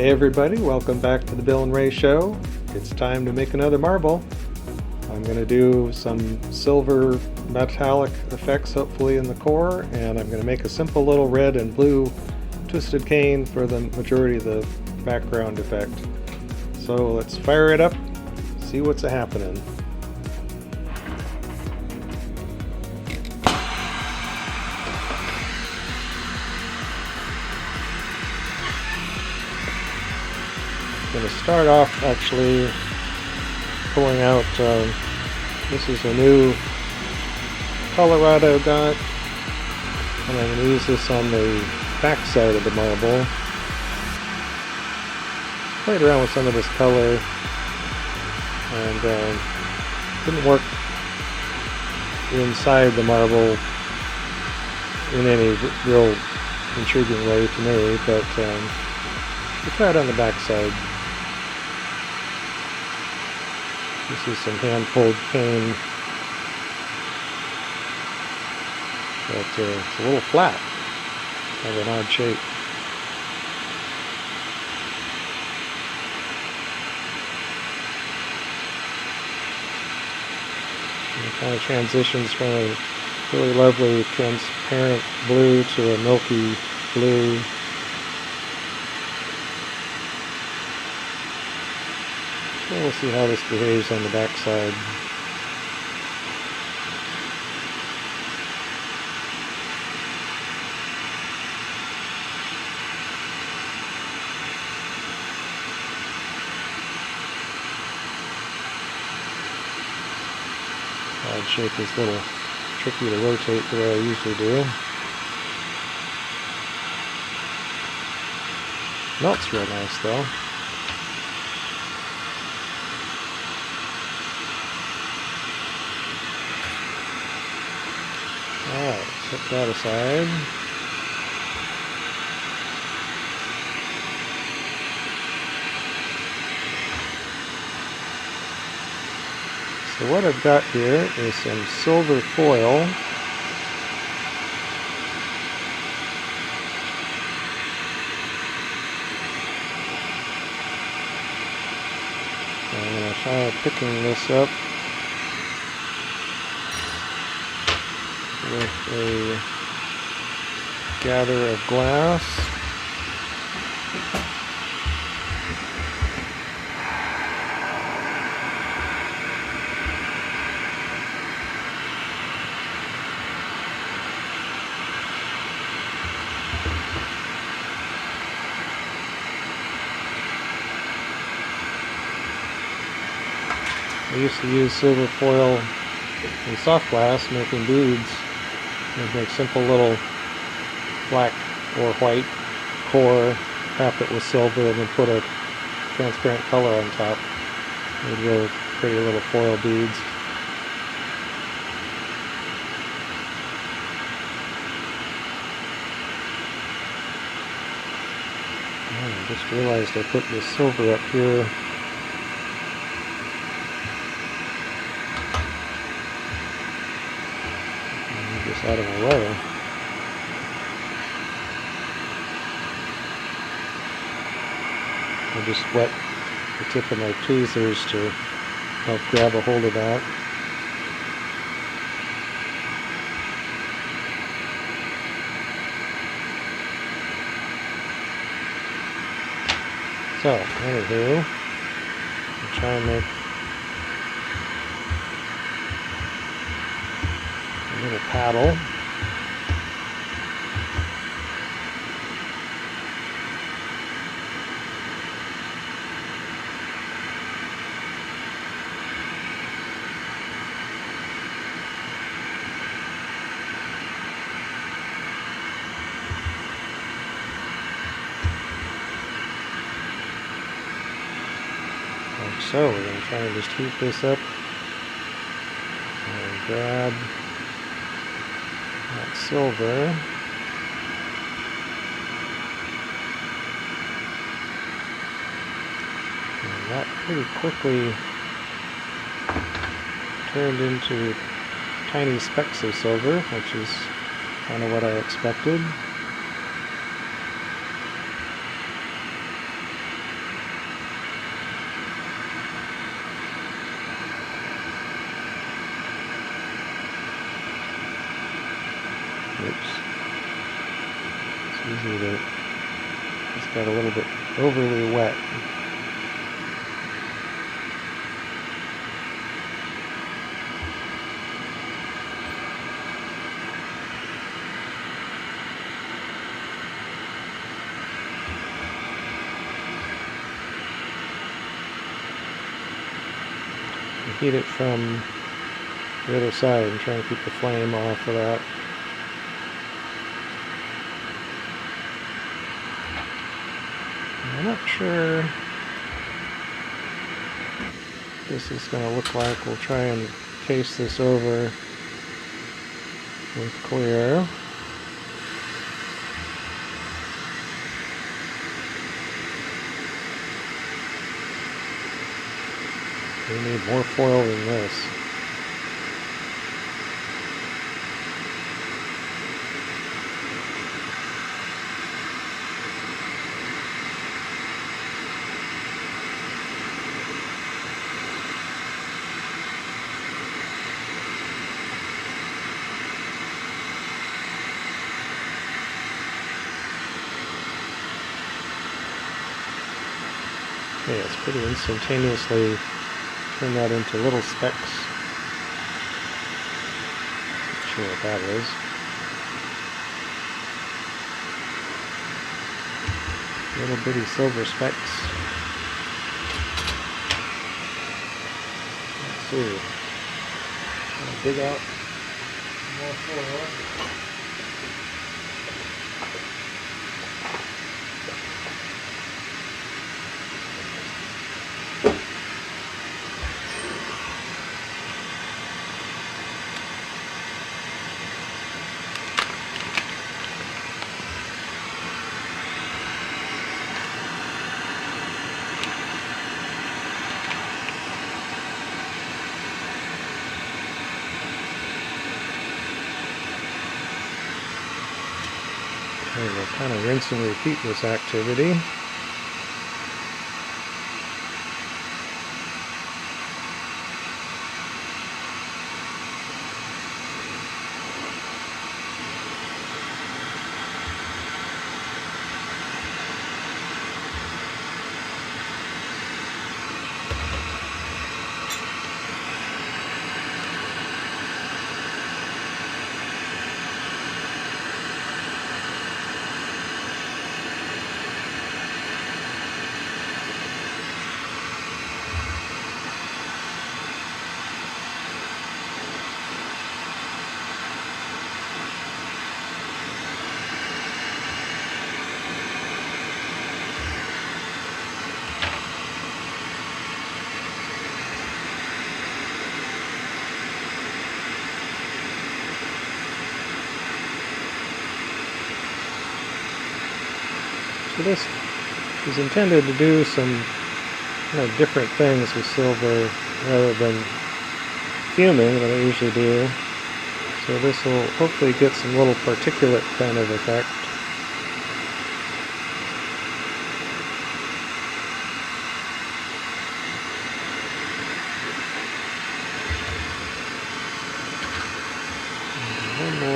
Hey everybody, welcome back to the Bill and Ray Show. It's time to make another marble. I'm going to do some silver metallic effects hopefully in the core, and I'm going to make a simple little red and blue twisted cane for the majority of the background effect. So let's fire it up, see what's happening. I'm going to start off actually pulling out, this is a new Colorado dot, and I'm going to use this on the back side of the marble. Played around with some of this color and didn't work inside the marble in any real intriguing way to me, but we'll try it on the back side. This is some hand-pulled cane, but it's a little flat, kind of an odd shape. And it kind of transitions from a really lovely transparent blue to a milky blue. So we'll see how this behaves on the back side. Odd shape is a little tricky to rotate the way I usually do. Melts real nice though. Alright, set that aside. So what I've got here is some silver foil. I'm going to try picking this up with a gather of glass. I used to use silver foil in soft glass making beads. I'd make simple little black or white core, wrap it with silver, and then put a transparent color on top. Made really pretty little foil beads. I just realized I put this silver up here. Out of the way. I just wet the tip of my tweezers to help grab a hold of that. So, anywho, I'll try and make little paddle. Like so, we're going to try and just heat this up and grab that silver. And that pretty quickly turned into tiny specks of silver, which is kind of what I expected. easy to, it's got a little bit overly wet. Heat it from the other side and try and keep the flame off of that. I'm not sure what this is going to look like. We'll try and case this over with clear. We need more foil than this. Okay, it's pretty instantaneously turn that into little specks. Not sure what that is. Little bitty silver specks. Let's see. I'm gonna dig out more foil. Okay, we'll kind of rinse and repeat this activity. So this is intended to do some kind of different things with silver rather than fuming that I usually do. So this will hopefully get some little particulate kind of effect. And one more.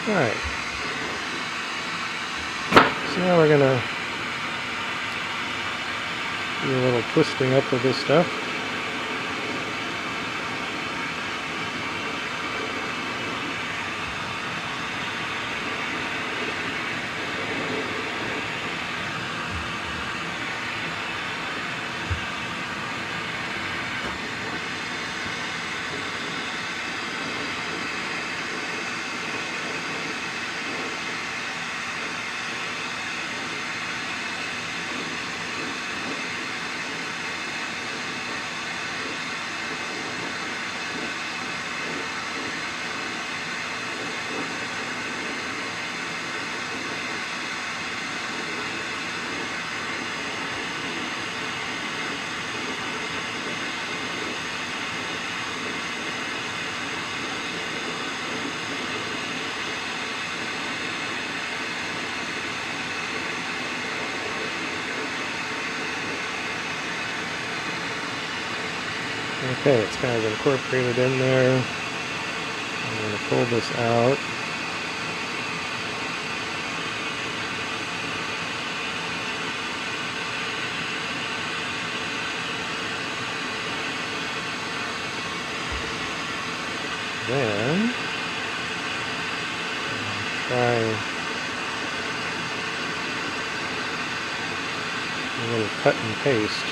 Alright, so now we're going to do a little twisting up of this stuff. Okay, it's kind of incorporated in there. I'm going to pull this out. Then try a little cut and paste.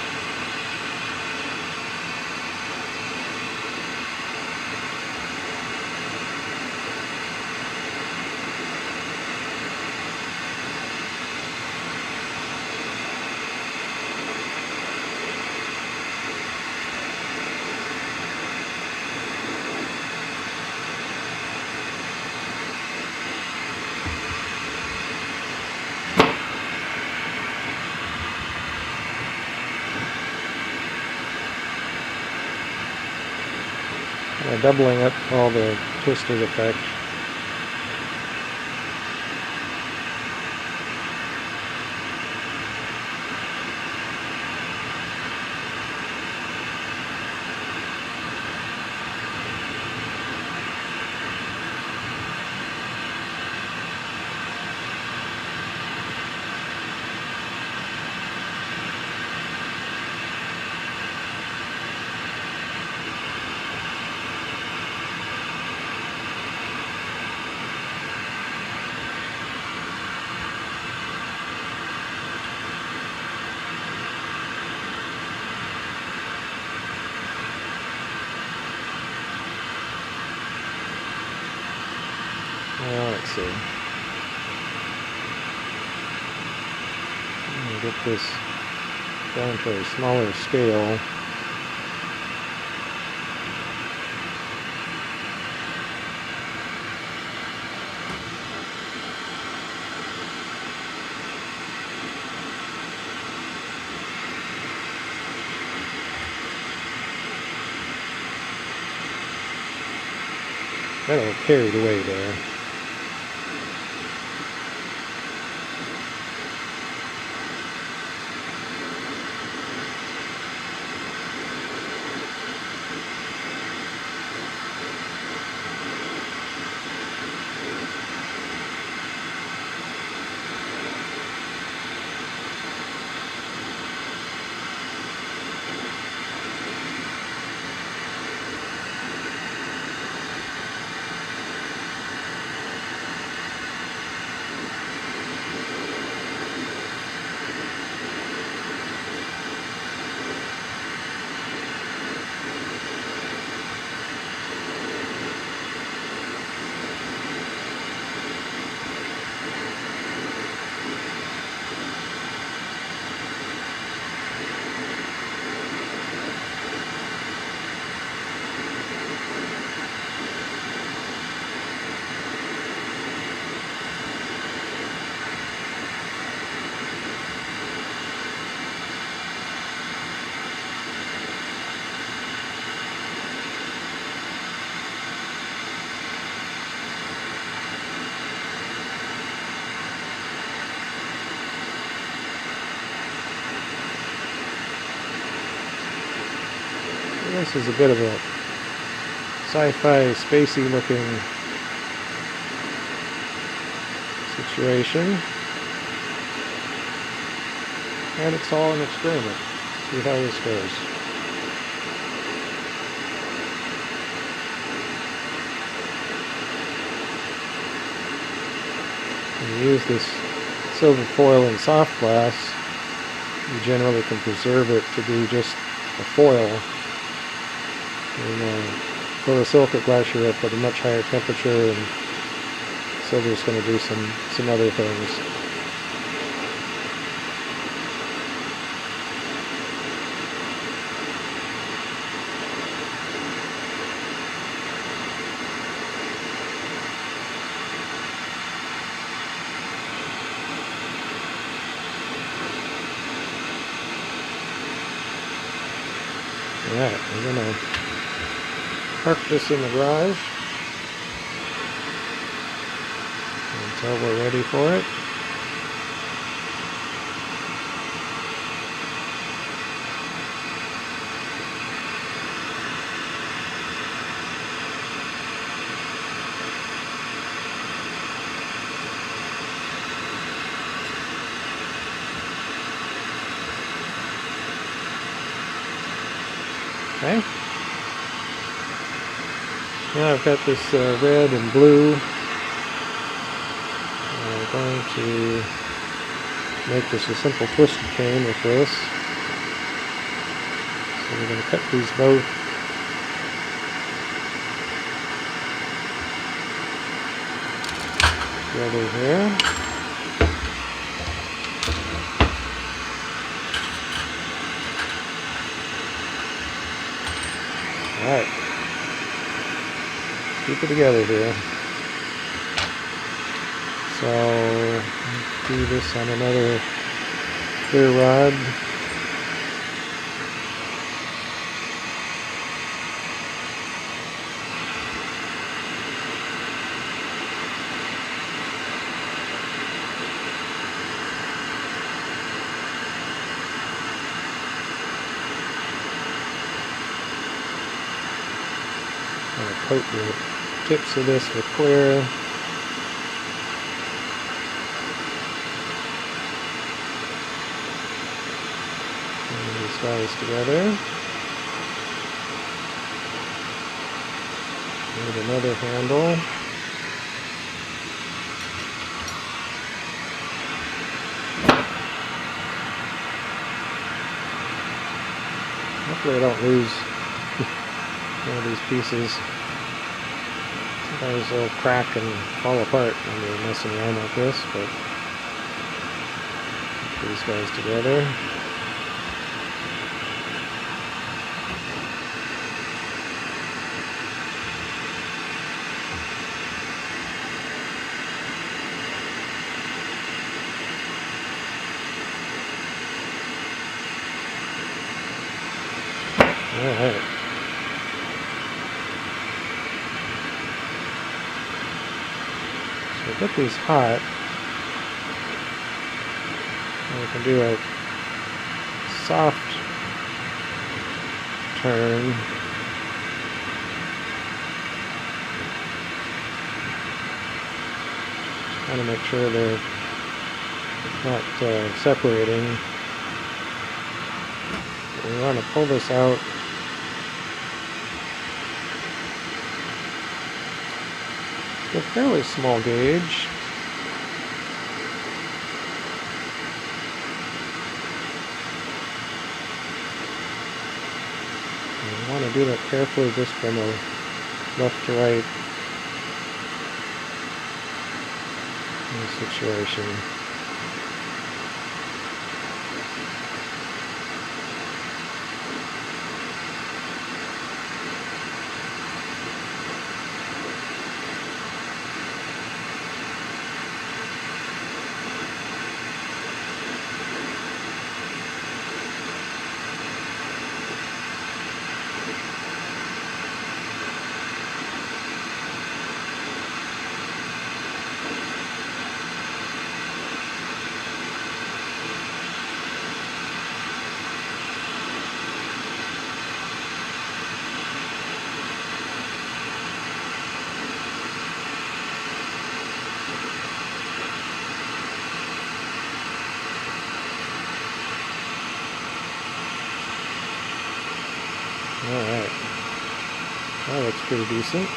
Doubling up all the twisted effect. Well, let's see. I'm going to get this down to a smaller scale. Got a little carried away there. This is a bit of a sci-fi, spacey looking situation. And it's all an experiment. See how this goes. When you use this silver foil in soft glass, you generally can preserve it to be just a foil. In borosilicate glass, you're up at a much higher temperature, and silver's going to do some other things. Alright, we're going to park this in the garage until we're ready for it. Okay. Now I've got this red and blue. I'm going to make just a simple twisted cane with this. So we're going to cut these both. Together here. Alright. Keep it together here. So, do this on another clear rod. I'm going to coat the tips of this with clear. And these guys together. Need another handle. Hopefully I don't lose one of these pieces. Sometimes they'll crack and fall apart when you're messing around like this, but put these guys together. Alright. So get these hot. And we can do a soft turn. Trying to make sure they're not separating. We want to pull this out. A fairly small gauge. You want to do that carefully, just from a left to right situation. Alright, that looks pretty decent.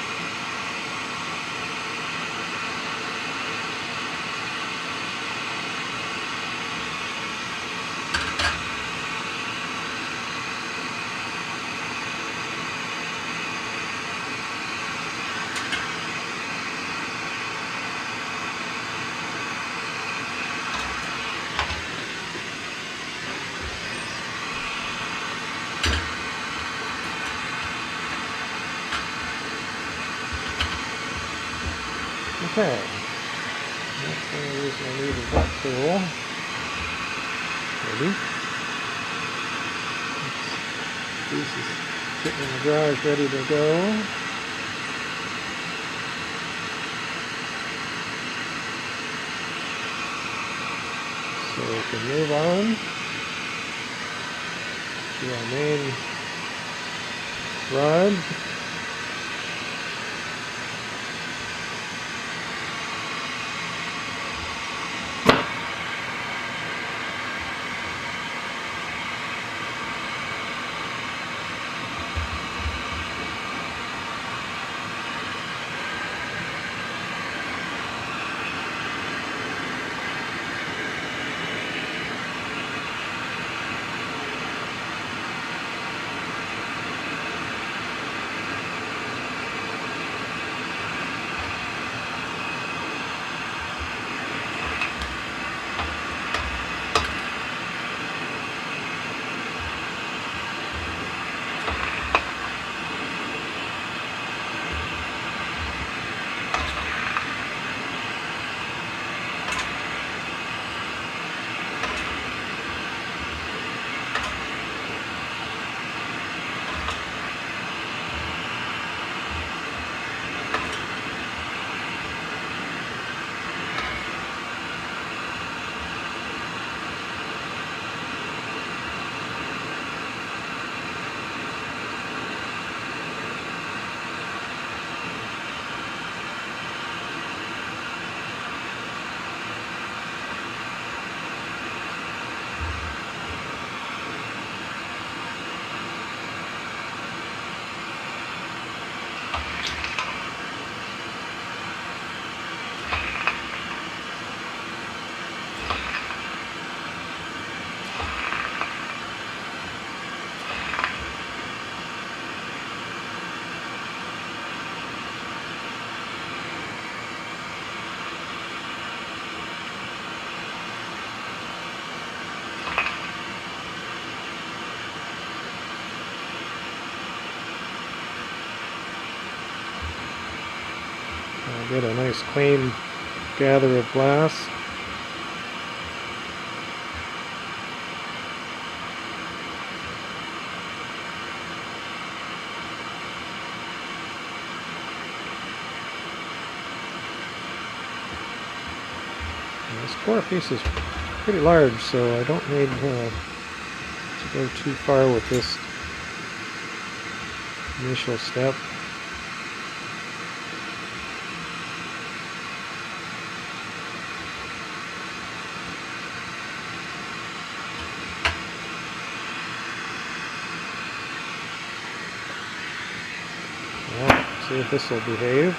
Okay, next thing I use my new wet tool. Ready? This piece is sitting in the garage ready to go. So we can move on to our main rod. get a nice clean gather of glass. And this core piece is pretty large, so I don't need to go too far with this initial step. Well, see if this will behave.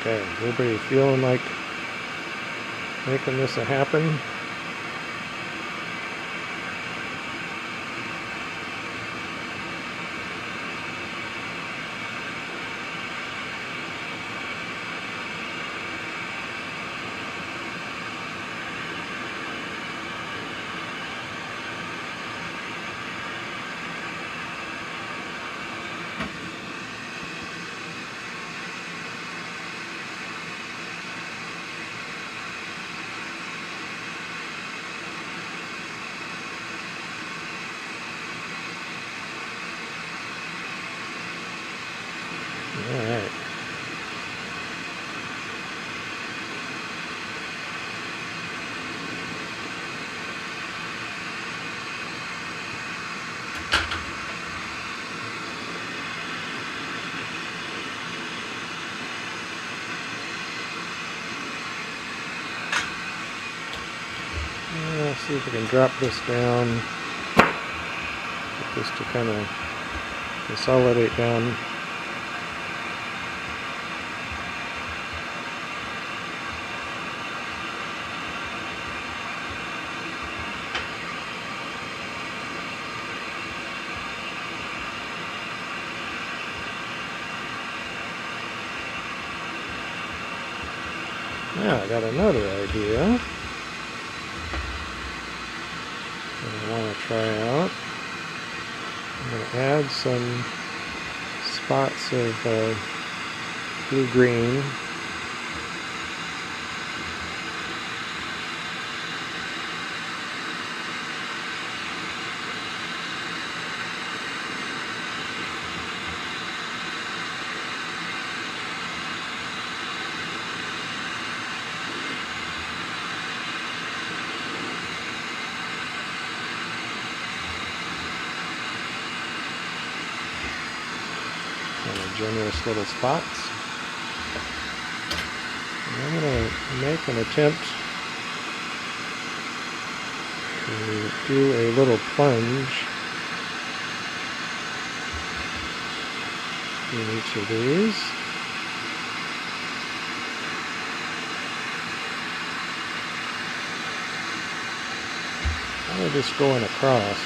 Okay, everybody feeling like making this a happen? Alright. Let's see if we can drop this down. Get this to kind of consolidate down. Now I got another idea that I want to try out. I'm going to add some spots of blue-green. Generous little spots. And I'm going to make an attempt to do a little plunge in each of these. I'm just going across.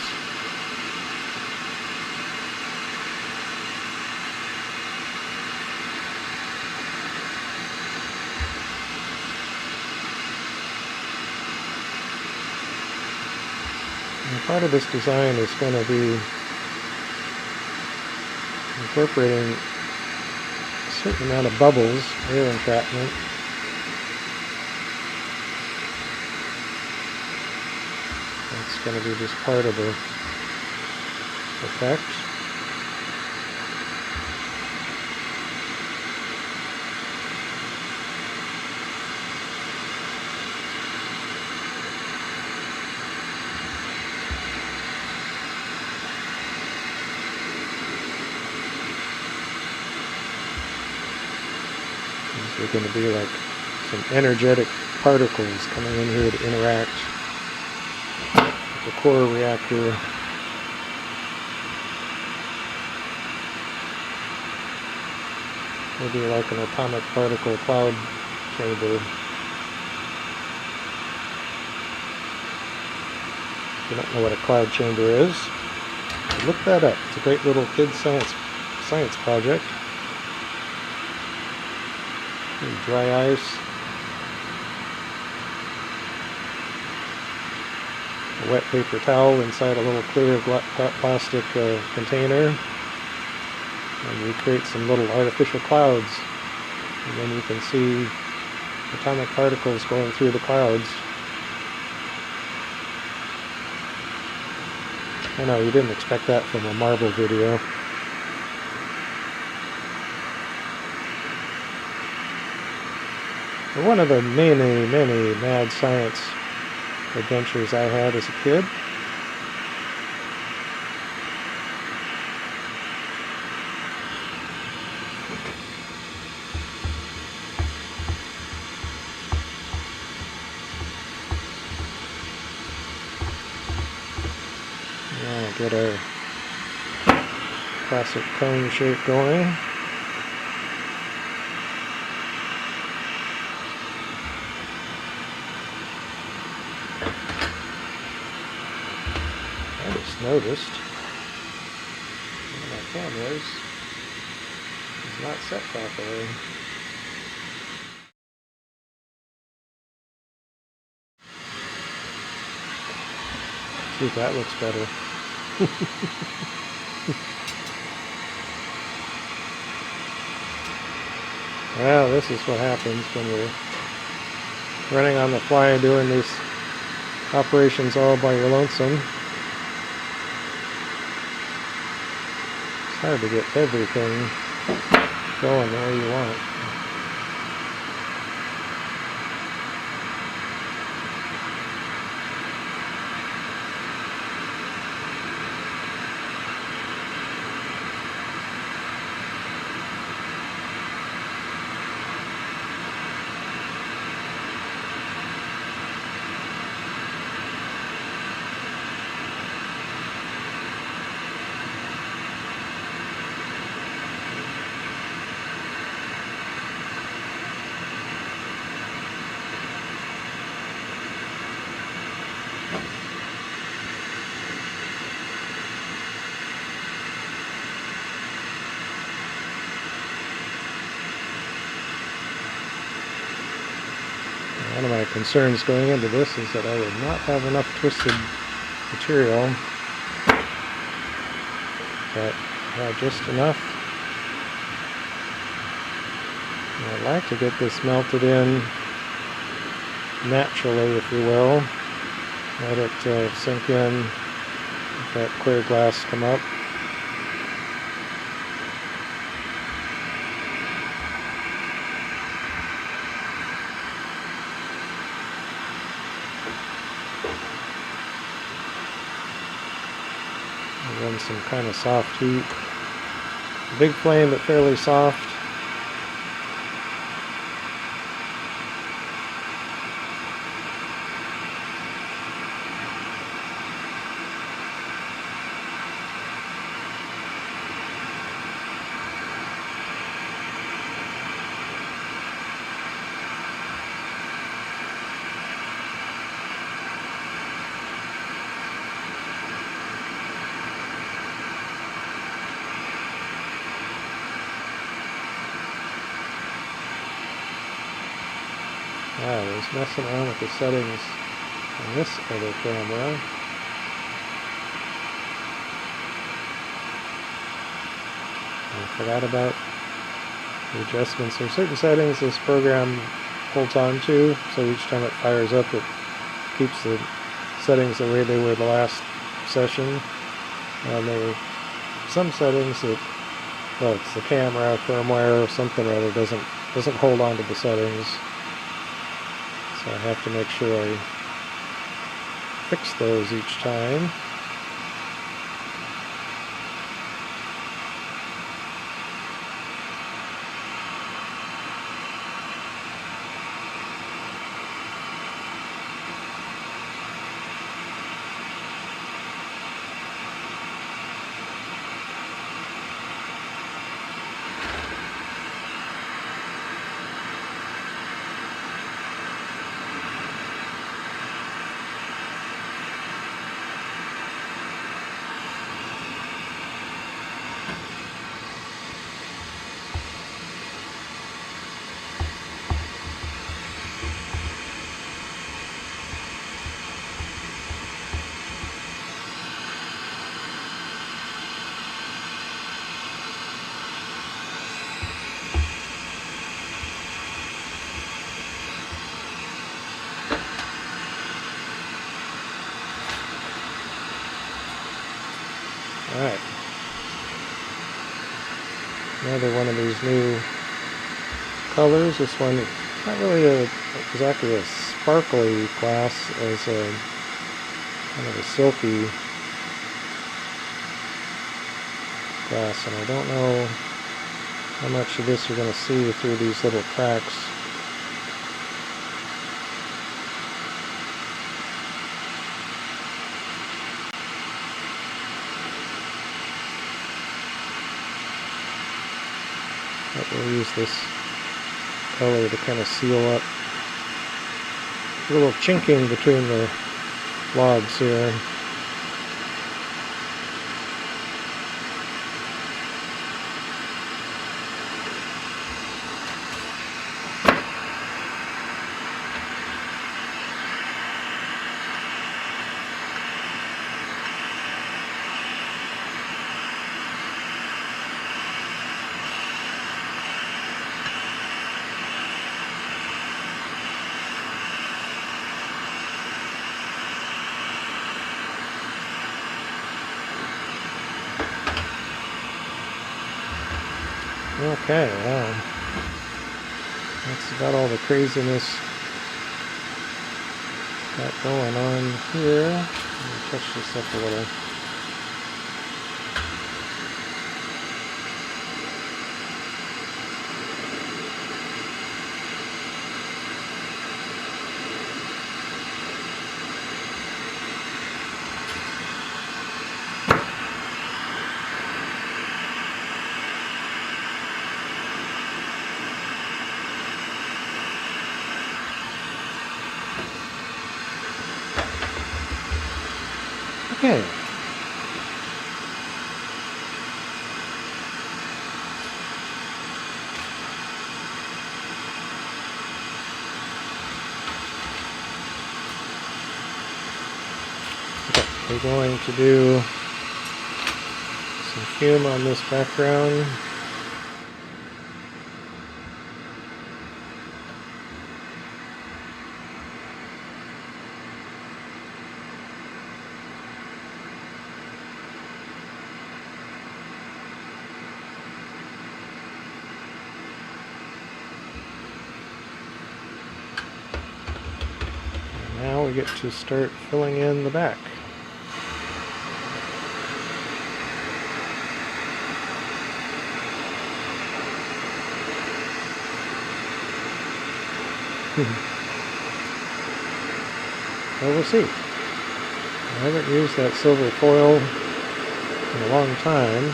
And part of this design is going to be incorporating a certain amount of bubbles, air entrapment. That's going to be just part of the effect. These are going to be like some energetic particles coming in here to interact with the core reactor. Maybe like an atomic particle cloud chamber. If you don't know what a cloud chamber is, look that up. It's a great little kids science project. Dry ice. A wet paper towel inside a little clear plastic container. And we create some little artificial clouds. And then you can see atomic particles going through the clouds. I know, you didn't expect that from a marble video. One of the many, many mad science adventures I had as a kid. Now get our classic cone shape going. I just noticed one of my cameras is not set properly. See if that looks better. Well, this is what happens when you're running on the fly and doing these operations all by your lonesome. It's hard to get everything going the way you want. One of my concerns going into this is that I would not have enough twisted material, but I have just enough. And I'd like to get this melted in naturally, if you will. Let it sink in, let that clear glass come up. Run some kind of soft heat. Big flame, but fairly soft. I was messing around with the settings on this other camera. I forgot about the adjustments. There are certain settings this program holds on to, so each time it fires up it keeps the settings the way they were the last session. And there are some settings that, well, it's the camera firmware or something or other doesn't hold on to the settings. So I have to make sure I fix those each time. Alright. Another one of these new colors. This one, not really exactly a sparkly glass as a kind of a silky glass, and I don't know how much of this you're going to see through these little cracks. But we'll use this color to kind of seal up a little chinking between the logs here. Okay, well, that's about all the craziness got going on here. Let me touch this up a little. Okay. We're going to do some fume on this background. Now we get to start filling in the back. Well, we'll see. I haven't used that silver foil in a long time.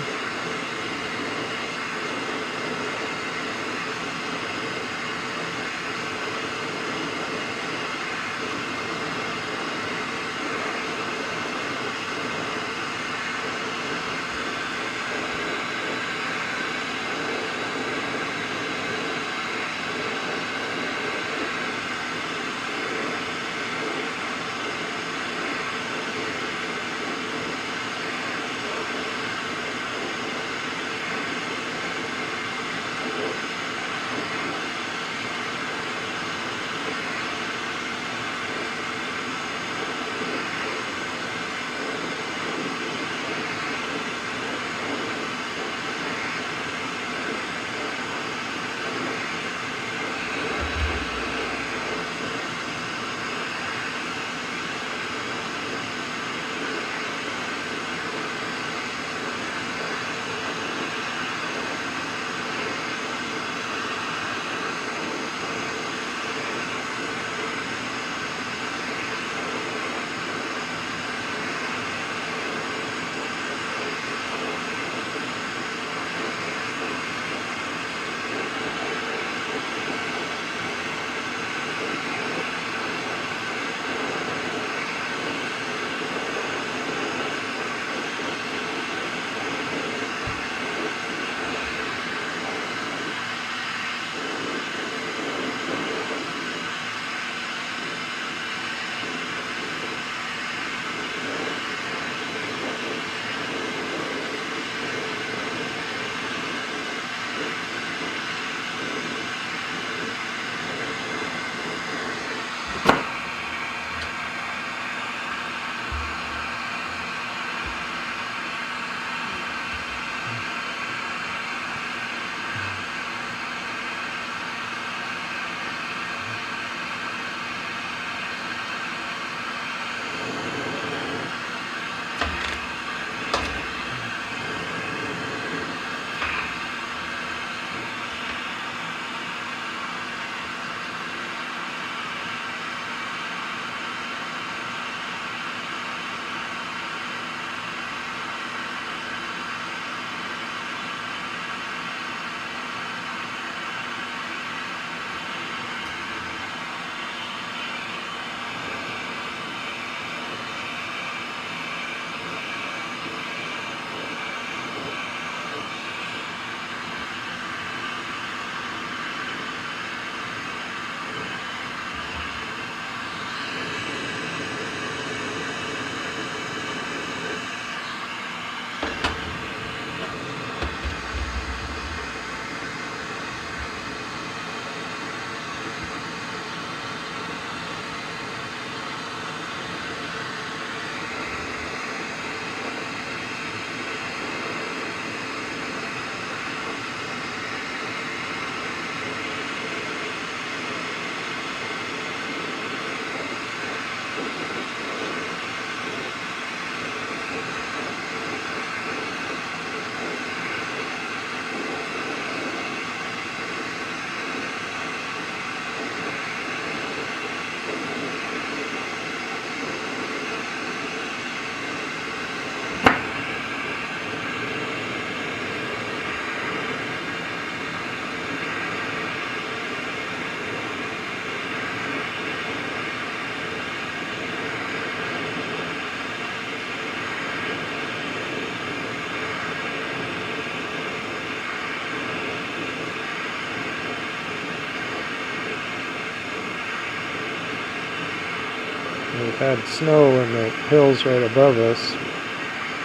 had snow in the hills right above us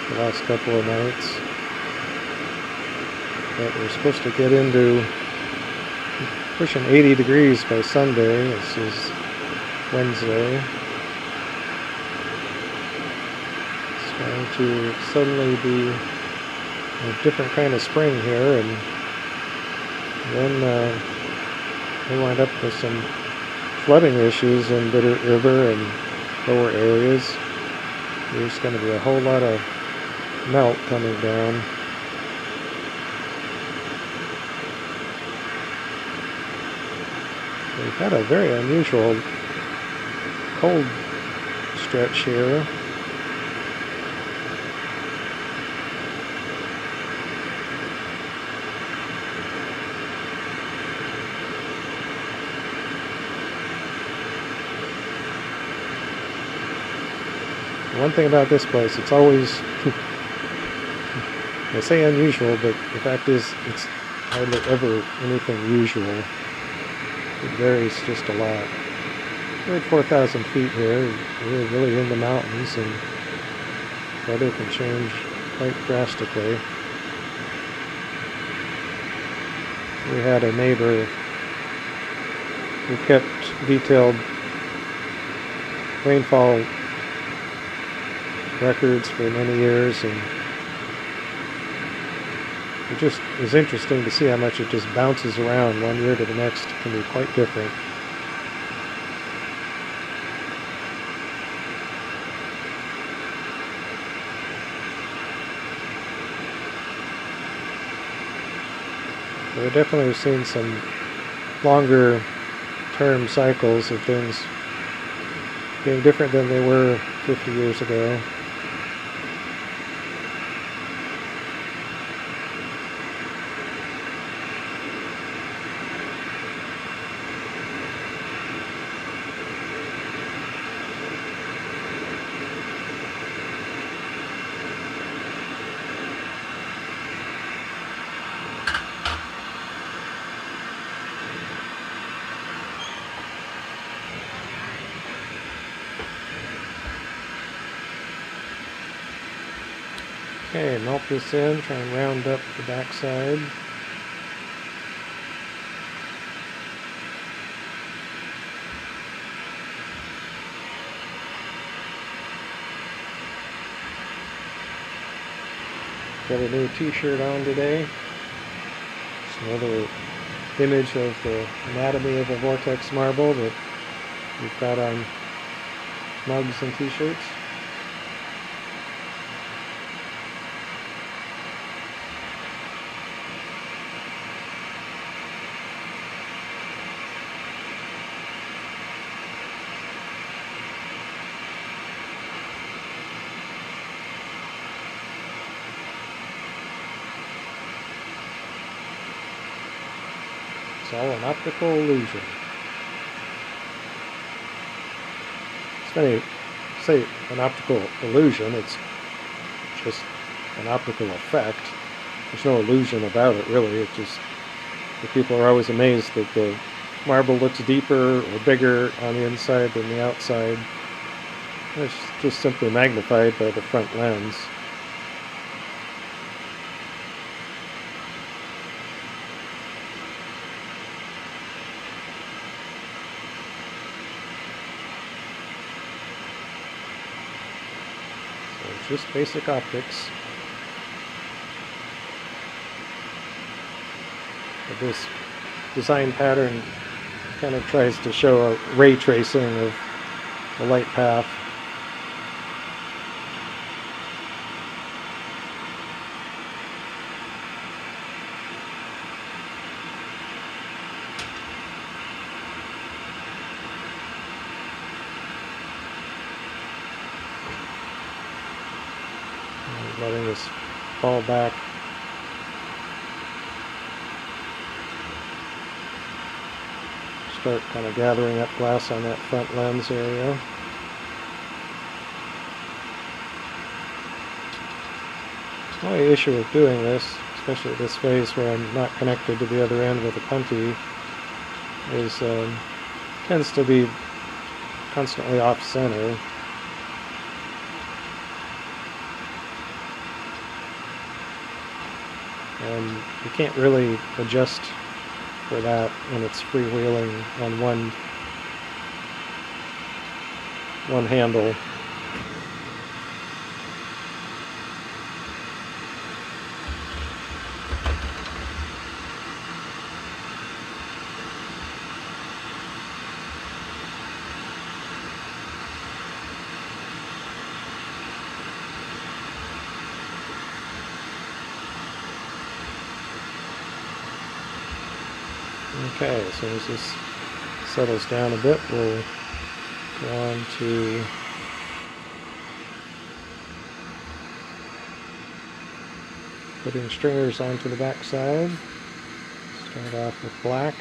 the last couple of nights. But we're supposed to get into pushing 80 degrees by Sunday. This is Wednesday. It's going to suddenly be a different kind of spring here, and then we wind up with some flooding issues in Bitter River and lower areas. There's going to be a whole lot of melt coming down. We've had a very unusual cold stretch here. One thing about this place, it's always, I say unusual, but the fact is it's hardly ever anything usual. It varies just a lot. We're at 4,000 feet here. We're really in the mountains, and weather can change quite drastically. We had a neighbor who kept detailed rainfall records for many years, and it just is interesting to see how much it just bounces around one year to the next. It can be quite different. We're definitely seeing some longer term cycles of things being different than they were 50 years ago. Okay, melt this in, try and round up the backside. Got a new t-shirt on today. It's another image of the anatomy of a vortex marble that we've got on mugs and t-shirts. It's all an optical illusion. It's funny, say an optical illusion, it's just an optical effect. There's no illusion about it, really. It just, the people are always amazed that the marble looks deeper or bigger on the inside than the outside. It's just simply magnified by the front lens. Just basic optics. But this design pattern kind of tries to show a ray tracing of the light path. Letting this fall back. Start kind of gathering up glass on that front lens area. The only issue with doing this, especially at this phase where I'm not connected to the other end with a puntee, is tends to be constantly off center. and you can't really adjust for that when it's freewheeling on one handle. Okay, as soon as this settles down a bit, we'll go on to putting stringers onto the back side. Start off with black.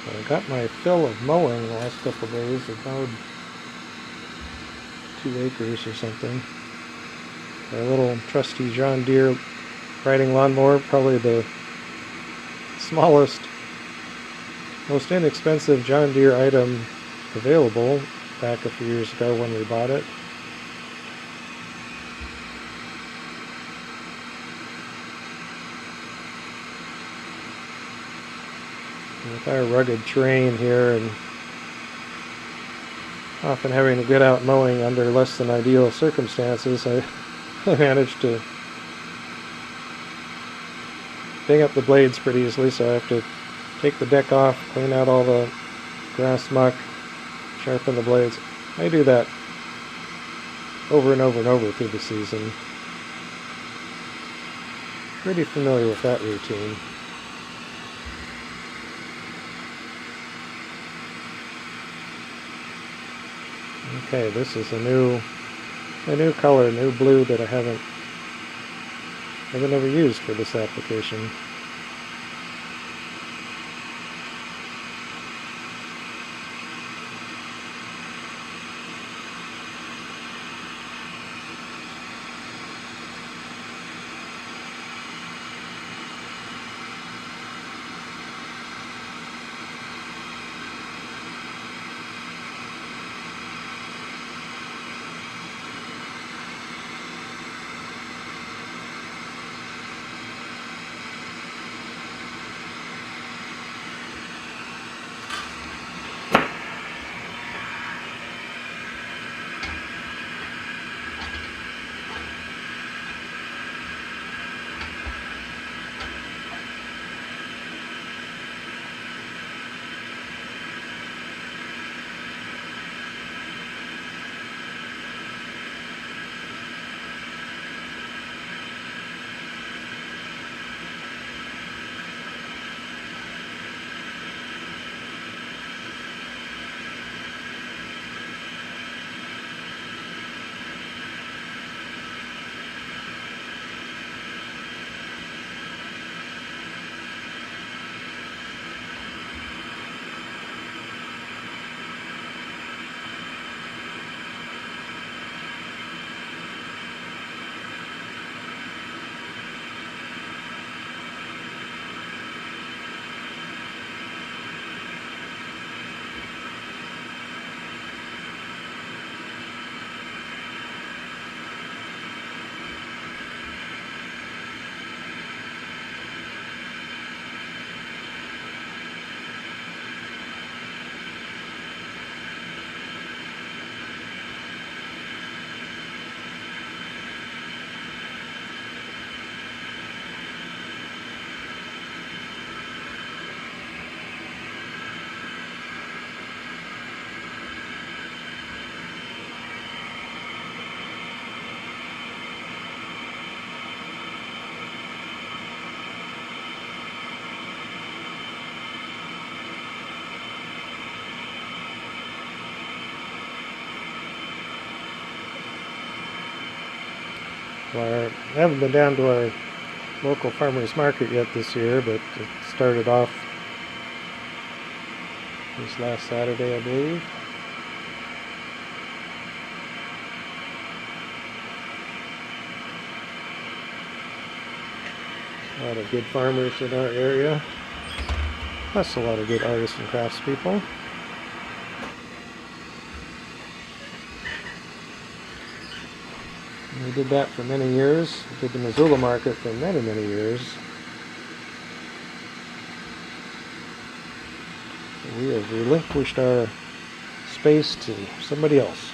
I got my fill of mowing the last couple of days. I've mowed 2 acres or something. A little trusty John Deere riding lawnmower, probably the smallest, most inexpensive John Deere item available back a few years ago when we bought it. With our rugged terrain here and often having to get out mowing under less than ideal circumstances, I managed to ding up the blades pretty easily, so I have to take the deck off, clean out all the grass muck, sharpen the blades. I do that over and over and over through the season. Pretty familiar with that routine. Okay, this is a new color, new blue that I haven't ever used for this application. Well, I haven't been down to our local farmers market yet this year, but it started off this last Saturday, I believe. A lot of good farmers in our area, plus a lot of good artists and craftspeople. We did that for many years. We did the Missoula market for many, many years. We have relinquished our space to somebody else.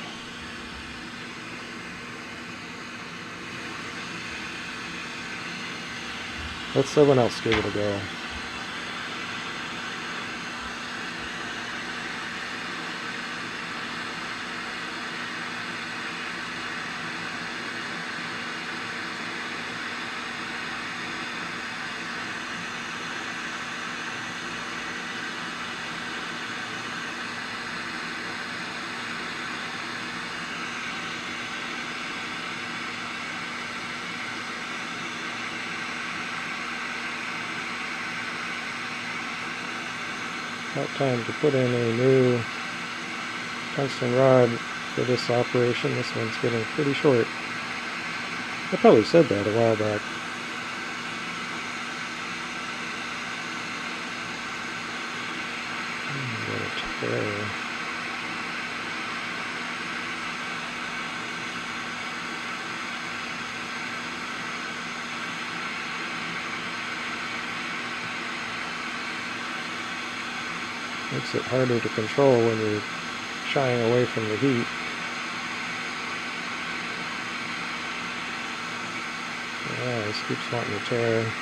Let someone else give it a go. About time to put in a new tungsten rod for this operation. This one's getting pretty short. I probably said that a while back. What a tear. Makes it harder to control when you're shying away from the heat. Yeah, this keeps wanting to tear.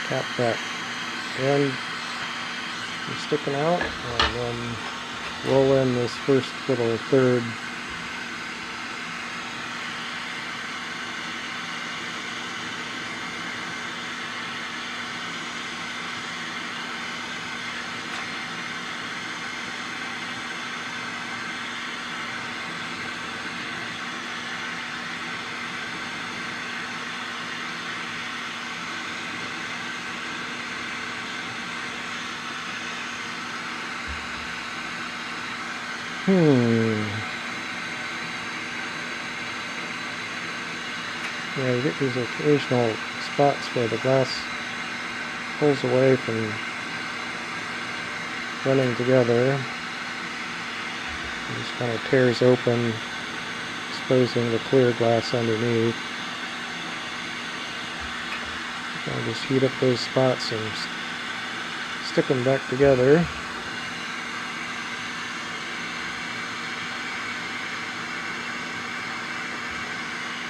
Tap that end sticking out, and then roll in this first little third. Yeah, you get these occasional spots where the glass pulls away from running together. It just kind of tears open, exposing the clear glass underneath. I'll just heat up those spots and stick them back together.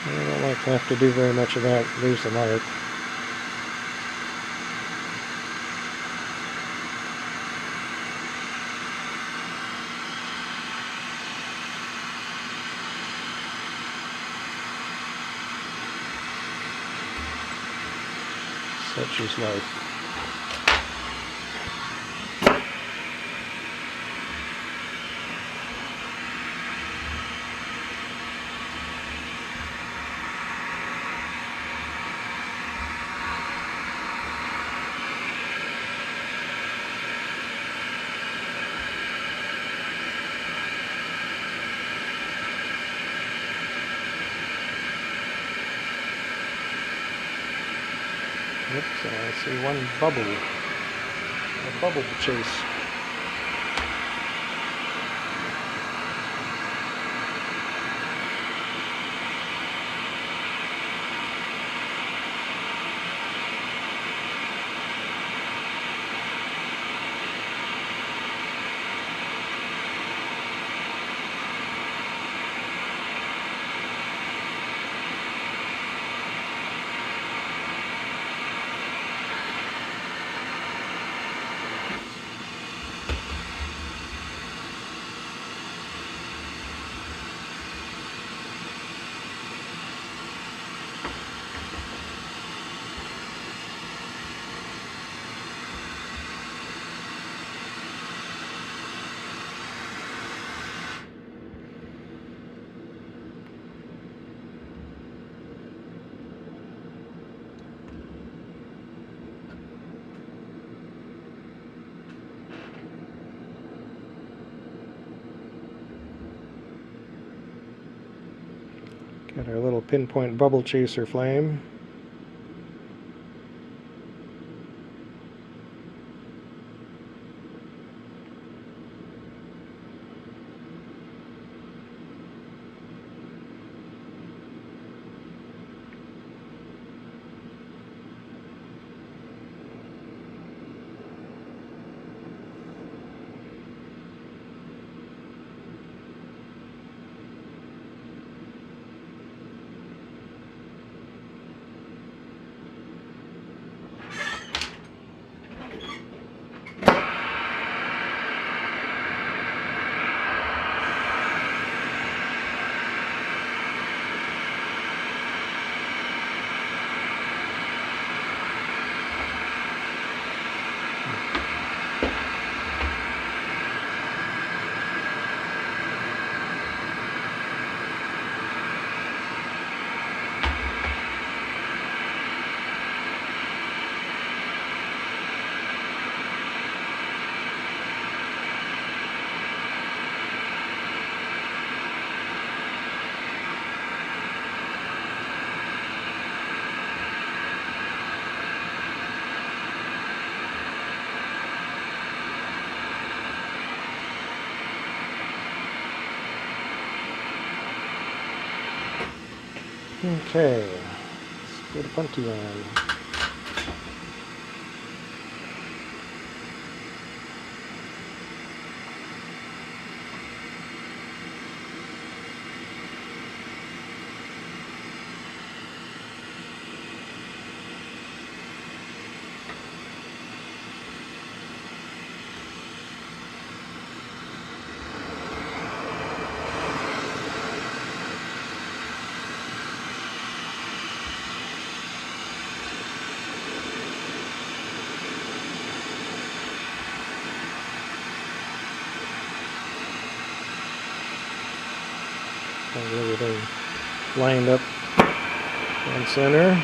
I don't like to have to do very much of that, leaves a mark. Such is life. Oops, I see one bubble. A bubble to chase. Got our little pinpoint bubble chaser flame. Okay, let's get a bunty on. Got everything lined up in center.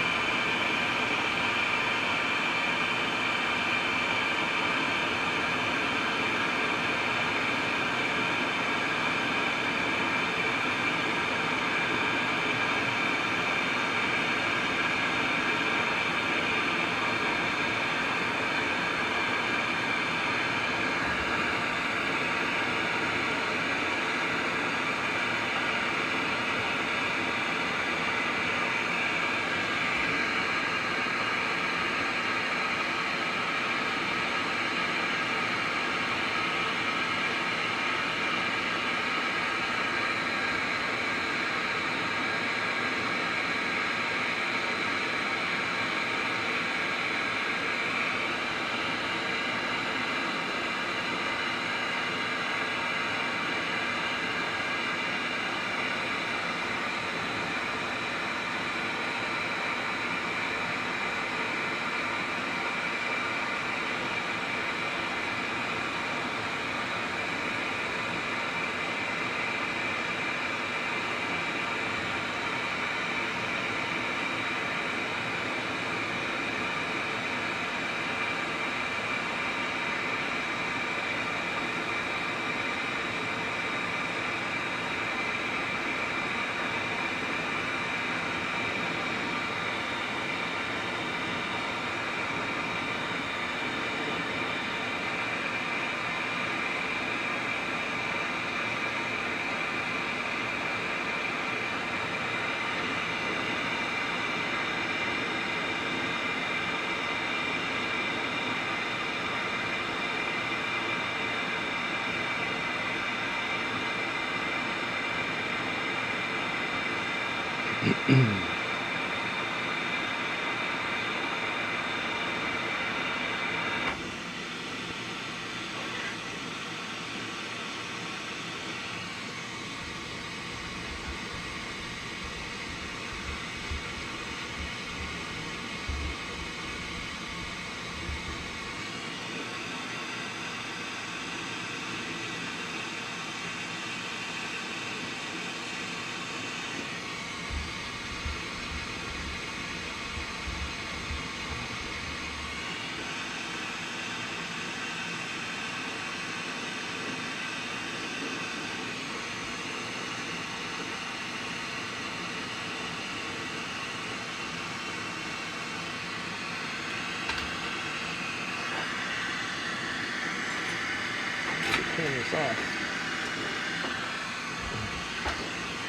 this off.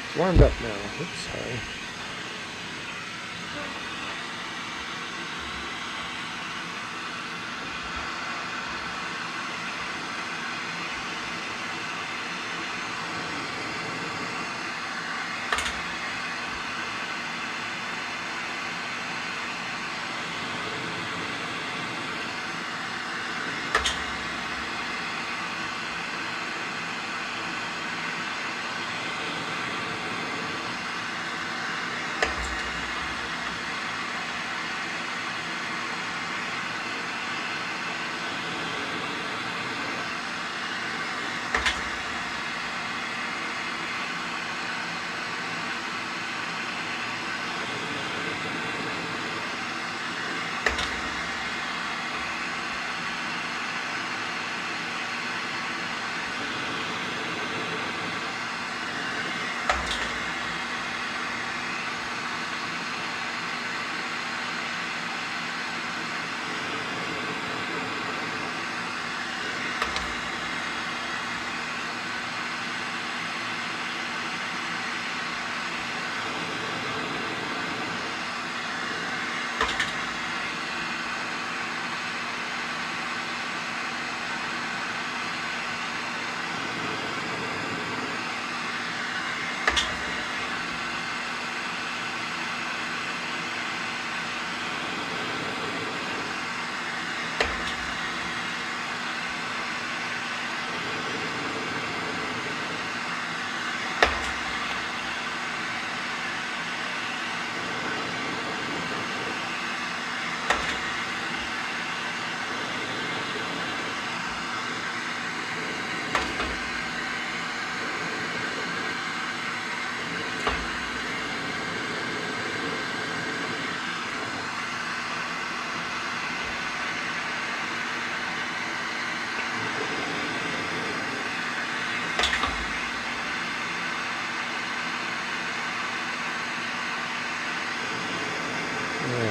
It's warmed up now. Oops, sorry.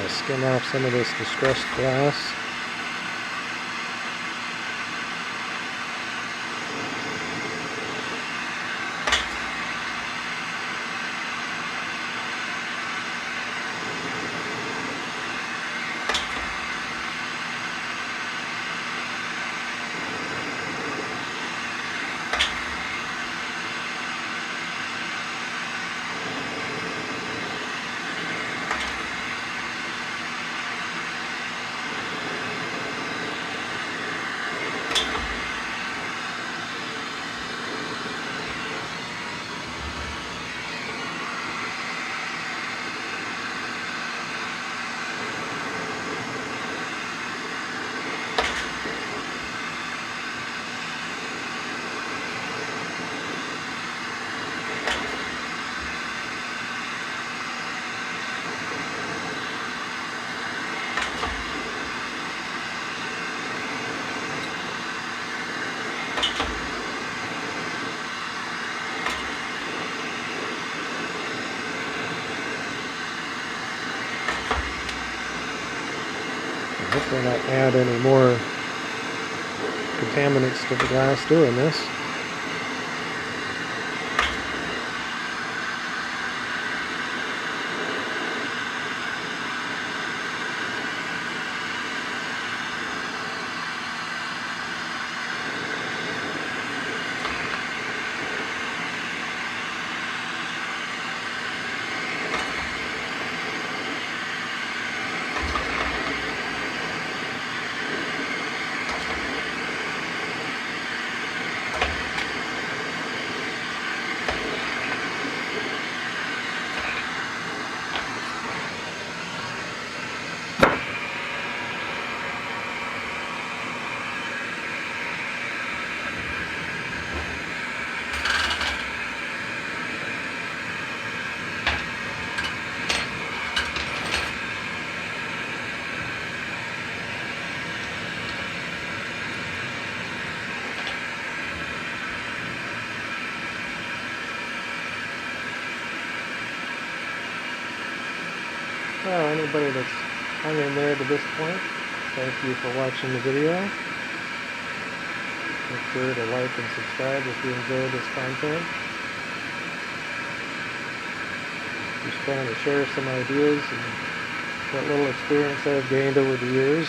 Skim off some of this distressed glass. Hopefully not add any more contaminants to the glass doing this. Well, anybody that's hung in there to this point, thank you for watching the video. Make sure to like and subscribe if you enjoy this content. Just trying to share some ideas and what little experience I've gained over the years.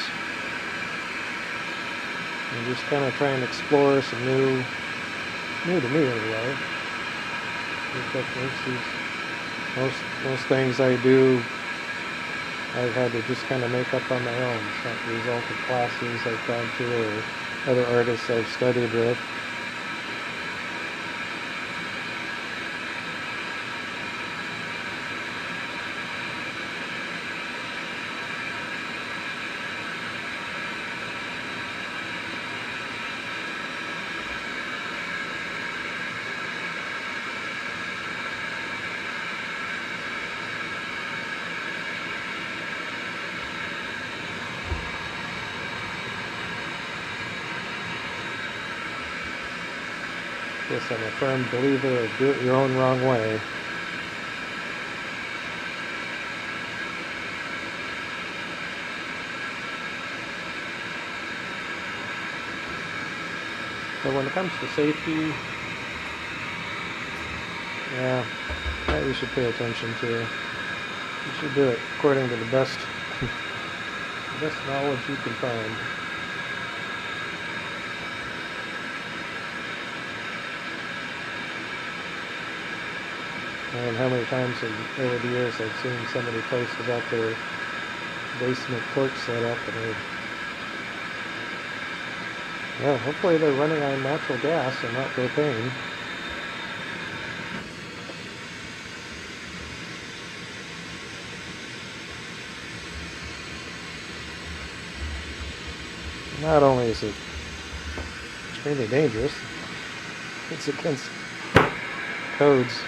And just kind of try and explore some new to me anyway, new techniques. Most things I do, I've had to just kind of make up on my own. It's not the result of classes I've gone to or other artists I've studied with. Yes, I'm a firm believer of do it your own wrong way. So when it comes to safety, yeah, that you should pay attention to. You should do it according to the best knowledge you can find. And how many times over the years I've seen somebody post about their basement torch setup, and well, hopefully they're running on natural gas and not propane. Not only is it extremely dangerous, it's against codes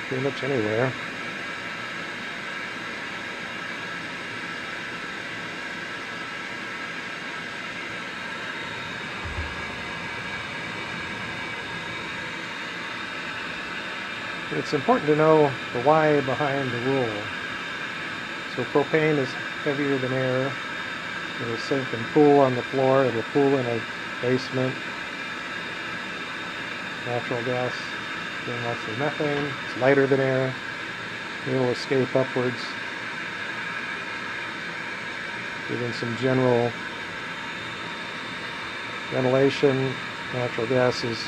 pretty much anywhere. It's important to know the why behind the rule. So propane is heavier than air. It'll sink and pool on the floor. It'll pool in a basement. Natural gas, being mostly methane, it's lighter than air. It'll escape upwards. Giving some general ventilation. Natural gas is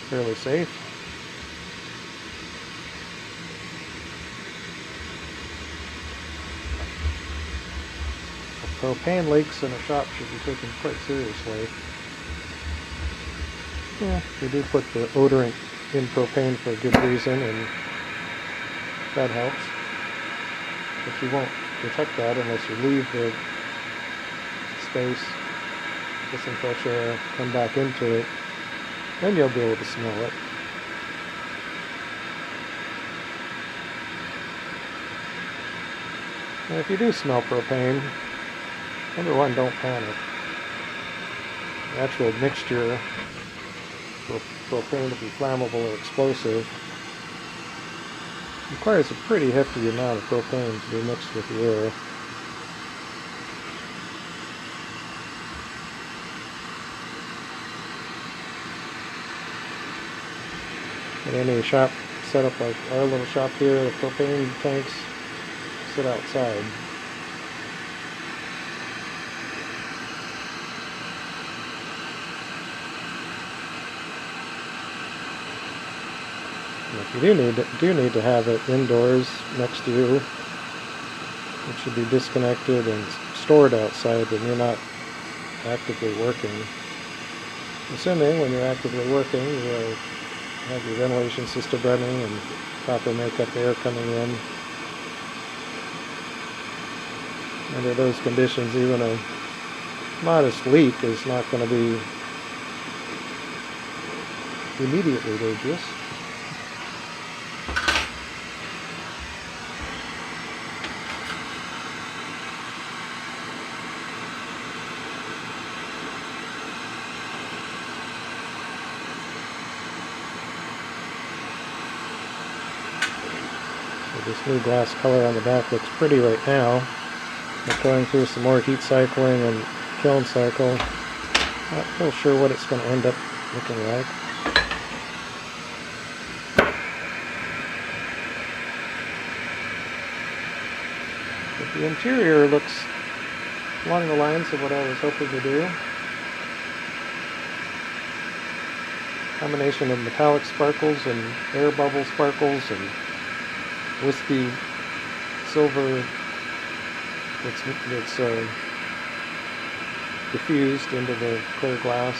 fairly safe. Propane leaks in a shop should be taken quite seriously. Yeah, we do put the odorant in propane for a good reason, and that helps. But you won't detect that unless you leave the space, get some fresh air, come back into it. Then you'll be able to smell it. And if you do smell propane, number one, don't panic. The actual mixture for propane to be flammable or explosive requires a pretty hefty amount of propane to be mixed with the air. In any shop setup like our little shop here, the propane tanks sit outside. And if you do need to have it indoors next to you, it should be disconnected and stored outside when you're not actively working. Assuming when you're actively working, you have your ventilation system running and proper makeup air coming in. Under those conditions, even a modest leak is not going to be immediately dangerous. This new glass color on the back looks pretty right now. I'm going through some more heat cycling and kiln cycle. Not real sure what it's going to end up looking like. But the interior looks along the lines of what I was hoping to do. Combination of metallic sparkles and air bubble sparkles and wispy silver that's diffused into the clear glass.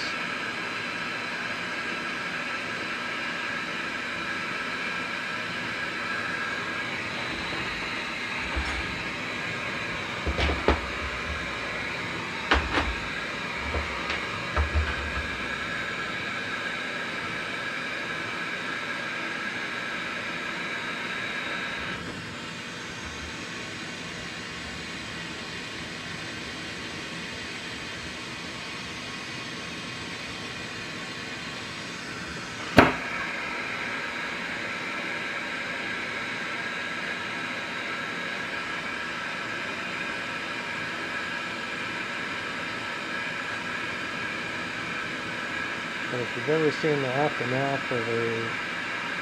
But if you've ever seen the aftermath of a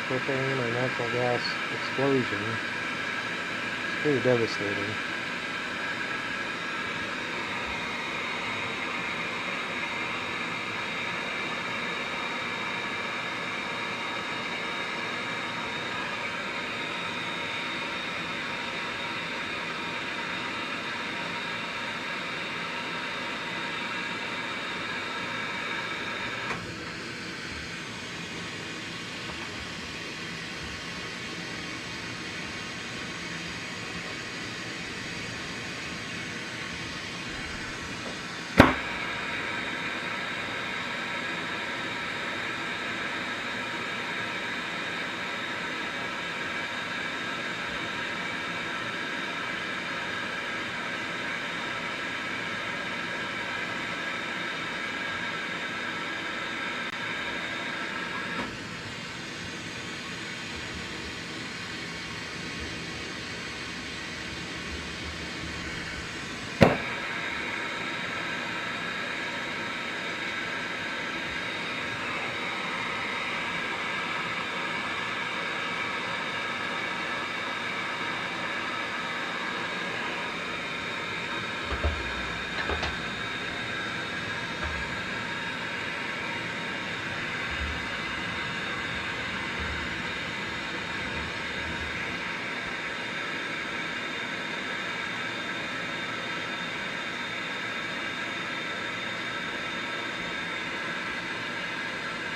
propane or natural gas explosion, it's pretty devastating.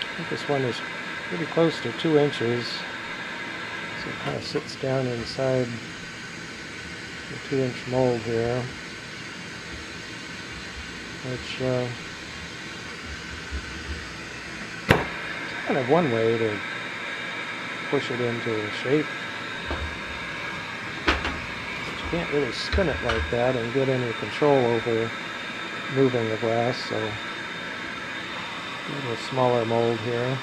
I think this one is pretty close to 2 inches, so it kind of sits down inside the 2-inch mold here, which is kind of one way to push it into shape. But you can't really spin it like that and get any control over moving the glass, so a little smaller mold here.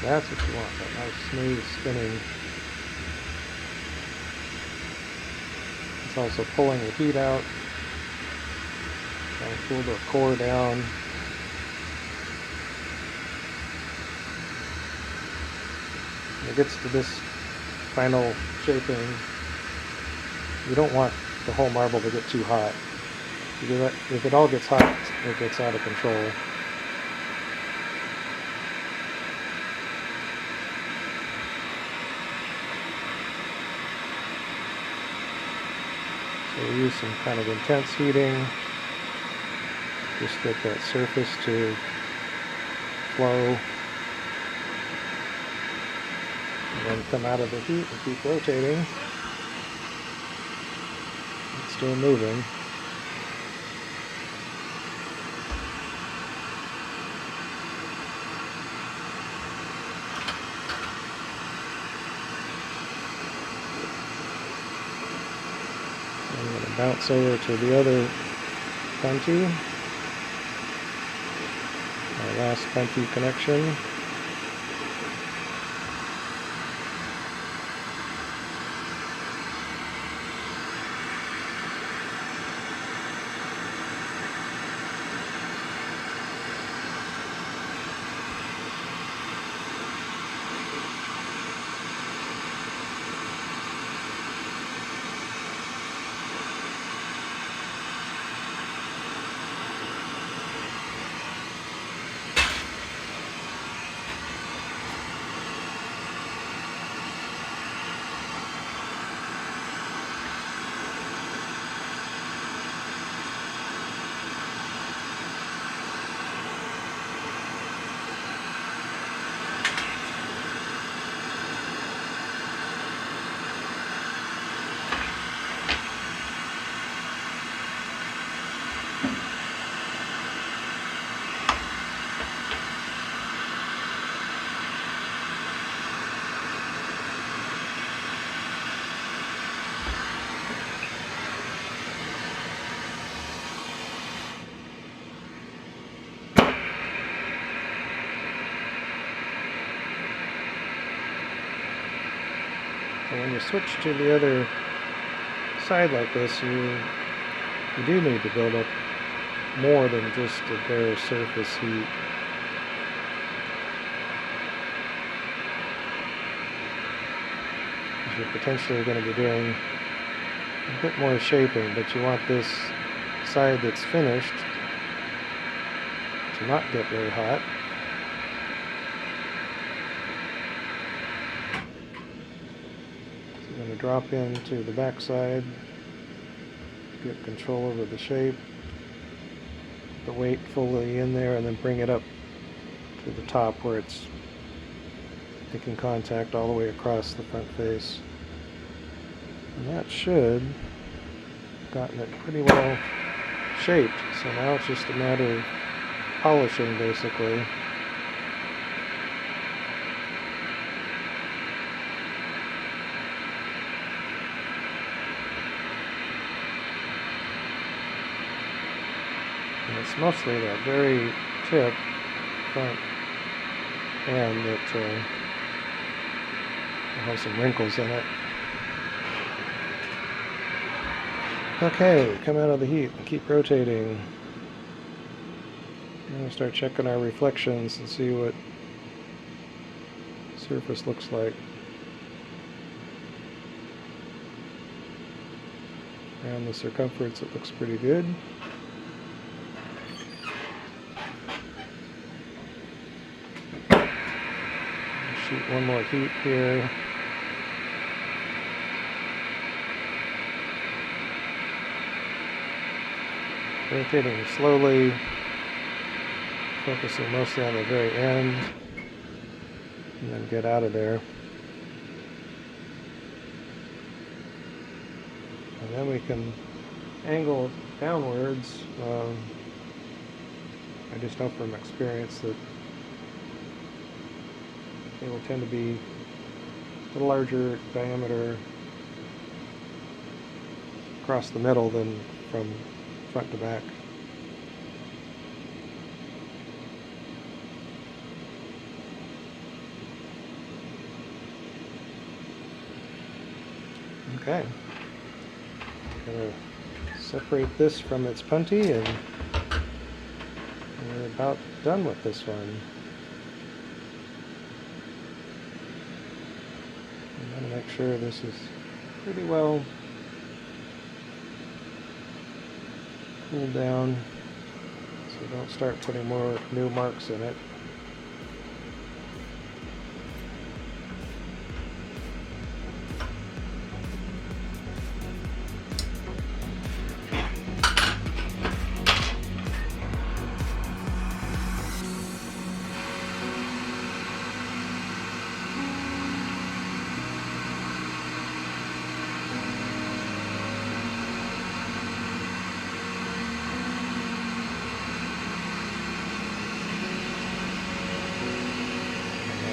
That's what you want, that nice smooth spinning. It's also pulling the heat out. Trying to pull the core down. When it gets to this final shaping, you don't want the whole marble to get too hot. If it all gets hot, it gets out of control. So we use some kind of intense heating, just get that surface to flow. And then come out of the heat and keep rotating. It's still moving. I'm going to bounce over to the other punty. my last punty connection. And when you switch to the other side like this, you do need to build up more than just a bare surface heat. Because you're potentially going to be doing a bit more shaping, but you want this side that's finished to not get very hot. I'm going to drop into the back side, get control over the shape, the weight fully in there, and then bring it up to the top where it's making contact all the way across the front face. And that should have gotten it pretty well shaped. So now it's just a matter of polishing, basically. And it's mostly that very tip, front end, that will have some wrinkles in it. Okay, come out of the heat and keep rotating. I'm going to start checking our reflections and see what the surface looks like. Around the circumference it looks pretty good. Shoot one more heat here. Rotating slowly, focusing mostly on the very end, and then get out of there. And then we can angle downwards. I just know from experience that they will tend to be a little larger diameter across the middle than from front to back. Okay. I'm going to separate this from its punty, and we're about done with this one. I'm going to make sure this is pretty well cooled down so don't start putting more new marks in it.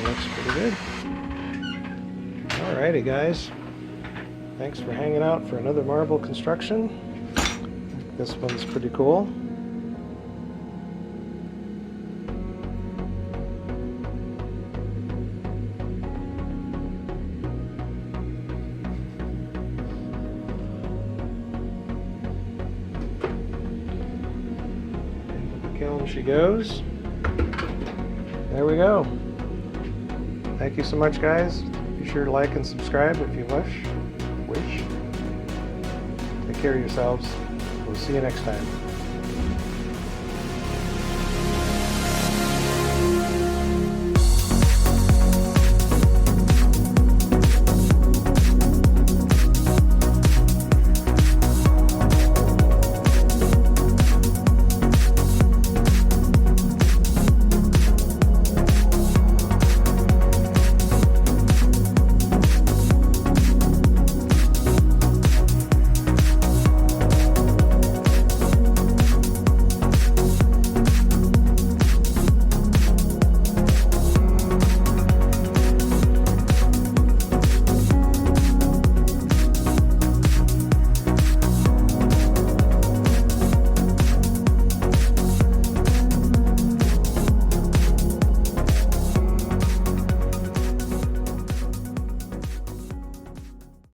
Looks pretty good. Alrighty guys, thanks for hanging out for another marble construction. This one's pretty cool. she goes. There we go. Thank you so much, guys. Be sure to like and subscribe if you wish. Take care of yourselves. We'll see you next time.